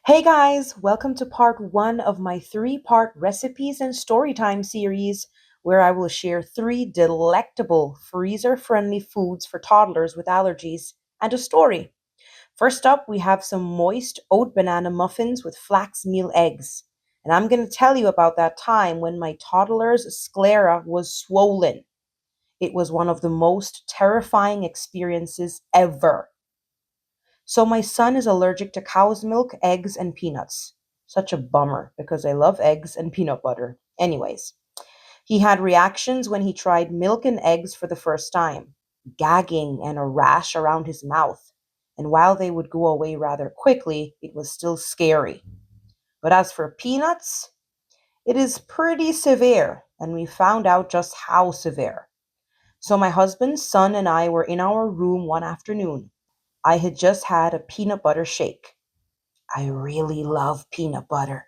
Hey guys, welcome to part one of my three-part recipes and storytime series where I will share three delectable freezer-friendly foods for toddlers with allergies and a story. First up, we have some moist oat banana muffins with flaxmeal eggs. And I'm going to tell you about that time when my toddler's sclera was swollen. It was one of the most terrifying experiences ever. So my son is allergic to cow's milk, eggs, and peanuts. Such a bummer because I love eggs and peanut butter. Anyways, he had reactions when he tried milk and eggs for the first time, gagging and a rash around his mouth. And while they would go away rather quickly, it was still scary. But as for peanuts, it is pretty severe, and we found out just how severe. So my husband's son and I were in our room one afternoon. I had just had a peanut butter shake. I really love peanut butter.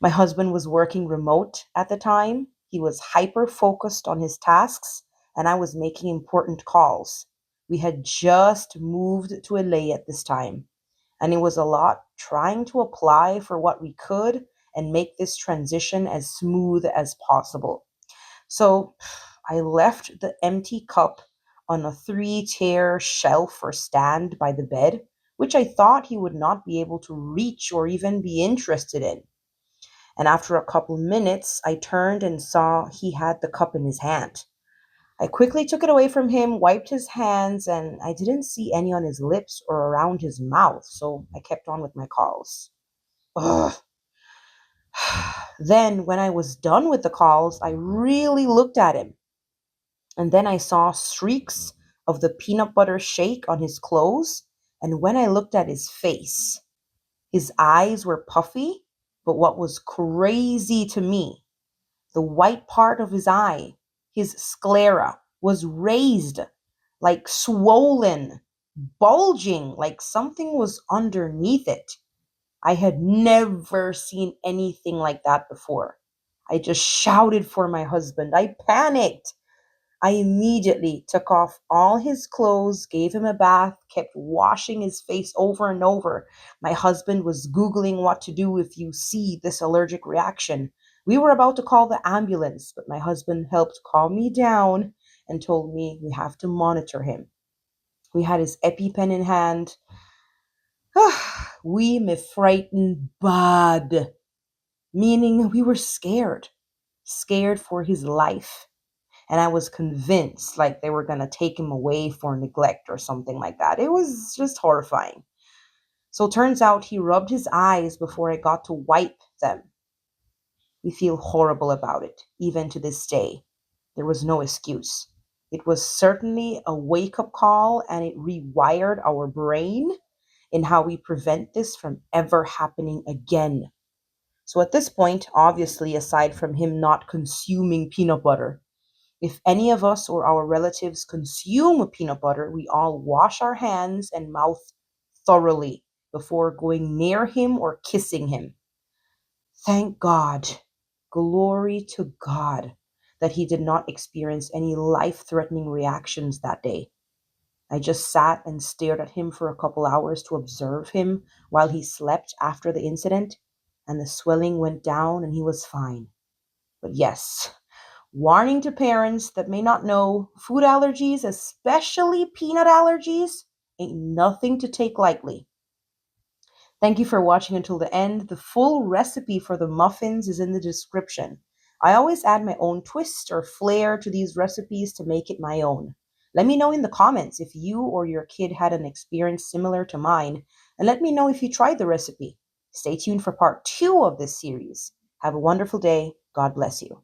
My husband was working remote at the time. He was hyper focused on his tasks, and I was making important calls. We had just moved to LA at this time, and it was a lot trying to apply for what we could and make this transition as smooth as possible. So I left the empty cup on a three-tier shelf or stand by the bed, which I thought he would not be able to reach or even be interested in. And after a couple minutes, I turned and saw he had the cup in his hand. I quickly took it away from him, wiped his hands, and I didn't see any on his lips or around his mouth, so I kept on with my calls. Ugh. Then, when I was done with the calls, I really looked at him. And then I saw streaks of the peanut butter shake on his clothes. And when I looked at his face, his eyes were puffy. But what was crazy to me, the white part of his eye, his sclera, was raised, like swollen, bulging, like something was underneath it. I had never seen anything like that before. I just shouted for my husband. I panicked. I immediately took off all his clothes, gave him a bath, kept washing his face over and over. My husband was Googling what to do if you see this allergic reaction. We were about to call the ambulance, but my husband helped calm me down and told me we have to monitor him. We had his EpiPen in hand. We me frightened bad, meaning we were scared for his life. And I was convinced like they were going to take him away for neglect or something like that. It was just horrifying. So it turns out he rubbed his eyes before I got to wipe them. We feel horrible about it, even to this day. There was no excuse. It was certainly a wake up call, and it rewired our brain in how we prevent this from ever happening again. So at this point, obviously, aside from him not consuming peanut butter, if any of us or our relatives consume peanut butter, we all wash our hands and mouth thoroughly before going near him or kissing him. Thank God, glory to God, that he did not experience any life threatening reactions that day. I just sat and stared at him for a couple hours to observe him while he slept after the incident, and the swelling went down and he was fine. But yes, warning to parents that may not know, food allergies, especially peanut allergies, ain't nothing to take lightly. Thank you for watching until the end. The full recipe for the muffins is in the description. I always add my own twist or flair to these recipes to make it my own. Let me know in the comments if you or your kid had an experience similar to mine, and let me know if you tried the recipe. Stay tuned for part two of this series. Have a wonderful day. God bless you.